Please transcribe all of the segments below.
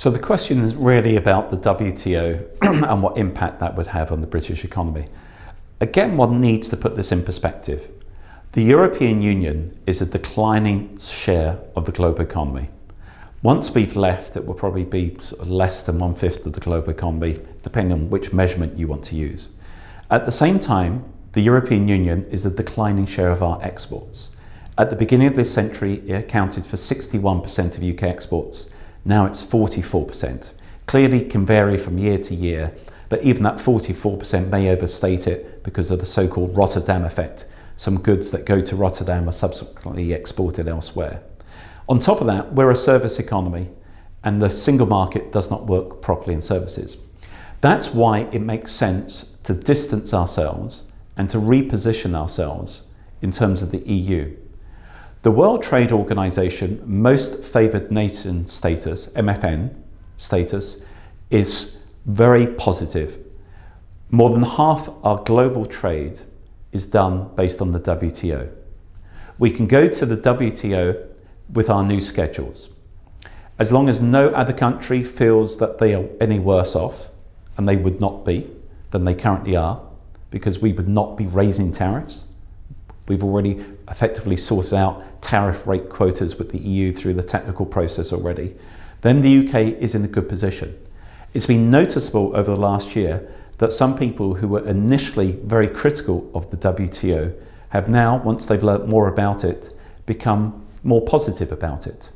So the question is really about the WTO and what impact that would have on the British economy. Again, one needs to put this in perspective. The European Union is a declining share of the global economy. Once we've left, it will probably be sort of less than 1/5 of the global economy, depending on which measurement you want to use. At the same time, the European Union is a declining share of our exports. At the beginning of this century, it accounted for 61% of UK exports. Now it's 44%. Clearly can vary from year to year, but even that 44% may overstate it because of the so-called Rotterdam effect. Some goods that go to Rotterdam are subsequently exported elsewhere. On top of that, we're a service economy and the single market does not work properly in services. That's why it makes sense to distance ourselves and to reposition ourselves in terms of the EU. The World Trade Organization Most Favored Nation status, MFN status, is very positive. More than half our global trade is done based on the WTO. We can go to the WTO with our new schedules. As long as no other country feels that they are any worse off, and they would not be than they currently are, because we would not be raising tariffs. We've already effectively sorted out tariff rate quotas with the EU through the technical process already. Then the UK is in a good position. It's been noticeable over the last year that some people who were initially very critical of the WTO have now, once they've learnt more about it, become more positive about it.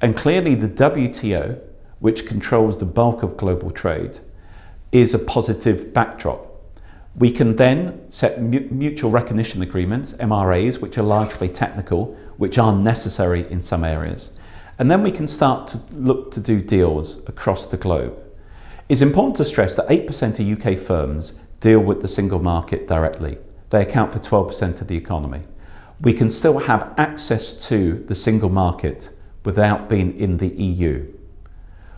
And clearly the WTO, which controls the bulk of global trade, is a positive backdrop. We can then set mutual recognition agreements, MRAs, which are largely technical, which are necessary in some areas. And then we can start to look to do deals across the globe. It's important to stress that 8% of UK firms deal with the single market directly. They account for 12% of the economy. We can still have access to the single market without being in the EU.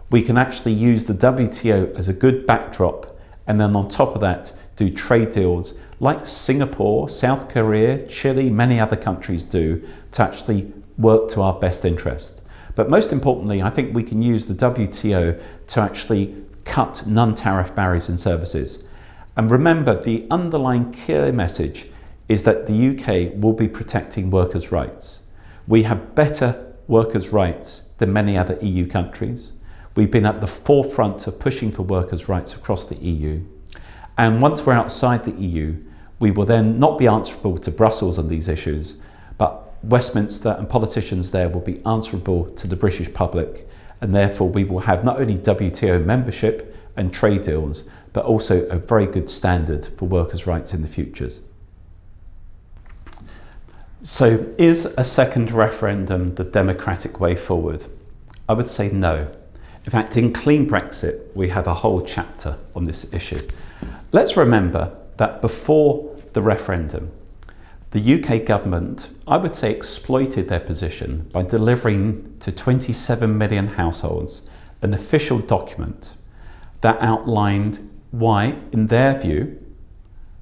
We can actually use the WTO as a good backdrop, and then on top of that, do trade deals like Singapore, South Korea, Chile, many other countries do, to actually work to our best interest. But most importantly, I think we can use the WTO to actually cut non-tariff barriers in services. And remember, the underlying clear message is that the UK will be protecting workers' rights. We have better workers' rights than many other EU countries. We've been at the forefront of pushing for workers' rights across the EU. And once we're outside the EU, we will then not be answerable to Brussels on these issues, but Westminster and politicians there will be answerable to the British public, and therefore we will have not only WTO membership and trade deals, but also a very good standard for workers' rights in the futures. So is a second referendum the democratic way forward? I would say no. In fact, in Clean Brexit, we have a whole chapter on this issue. Let's remember that before the referendum, the UK government, I would say, exploited their position by delivering to 27 million households an official document that outlined why, in their view,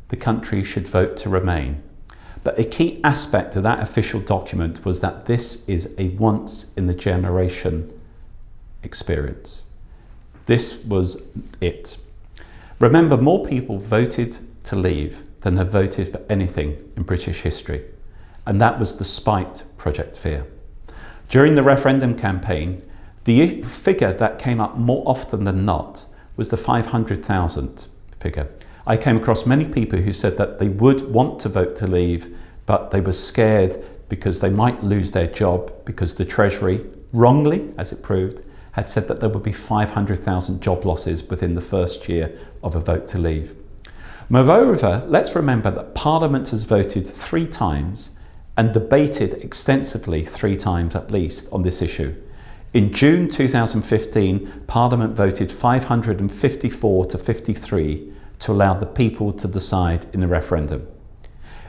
the country should vote to remain. But a key aspect of that official document was that this is a once-in-a-generation experience. This was it. Remember, more people voted to leave than have voted for anything in British history, and that was despite Project Fear. During the referendum campaign, the figure that came up more often than not was the 500,000 figure. I came across many people who said that they would want to vote to leave, but they were scared because they might lose their job, because the Treasury, wrongly as it proved, had said that there would be 500,000 job losses within the first year of a vote to leave. Moreover, let's remember that Parliament has voted 3 times and debated extensively 3 times at least on this issue. In June 2015, Parliament voted 554 to 53 to allow the people to decide in a referendum.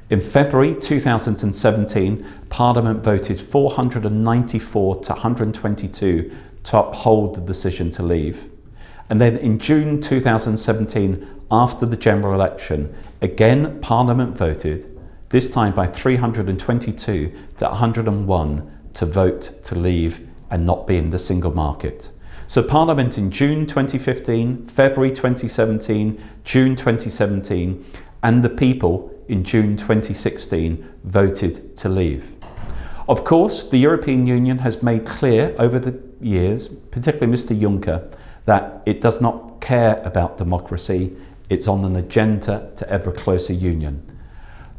In February 2017, Parliament voted 494 to 122 to uphold the decision to leave. And then in June 2017, after the general election, again Parliament voted, this time by 322 to 101, to vote to leave and not be in the single market. So Parliament in June 2015, February 2017, June 2017, and the people in June 2016 voted to leave. Of course, the European Union has made clear over the years, particularly Mr. Juncker, that it does not care about democracy. It's on an agenda to ever closer union.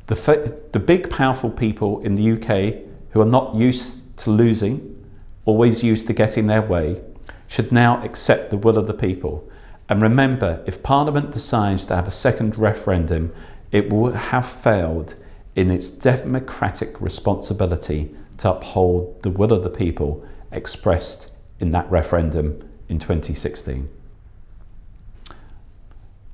The big powerful people in the UK who are not used to losing, always used to getting their way, should now accept the will of the people. And remember, if Parliament decides to have a second referendum, it will have failed in its democratic responsibility to uphold the will of the people expressed in that referendum in 2016.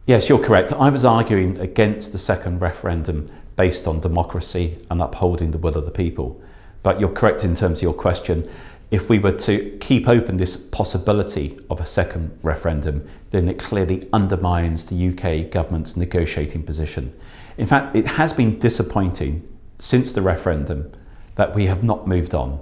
Yes, you're correct. I was arguing against the second referendum based on democracy and upholding the will of the people. But you're correct in terms of your question. If we were to keep open this possibility of a second referendum, then it clearly undermines the UK government's negotiating position. In fact, it has been disappointing since the referendum that we have not moved on.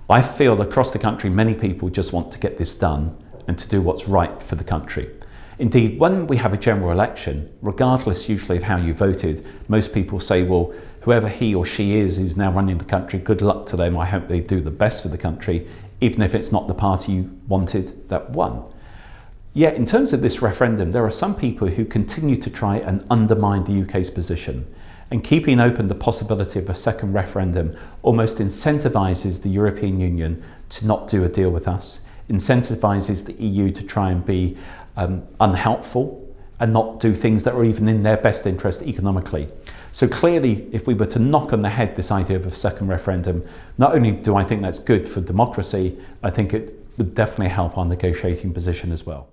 I feel across the country many people just want to get this done and to do what's right for the country. Indeed, when we have a general election, regardless usually of how you voted, most people say, well, whoever he or she is who's now running the country, good luck to them. I hope they do the best for the country, even if it's not the party you wanted that won. Yet in terms of this referendum, there are some people who continue to try and undermine the UK's position. And keeping open the possibility of a second referendum almost incentivises the European Union to not do a deal with us, incentivises the EU to try and be unhelpful and not do things that are even in their best interest economically. So clearly, if we were to knock on the head this idea of a second referendum, not only do I think that's good for democracy, I think it would definitely help our negotiating position as well.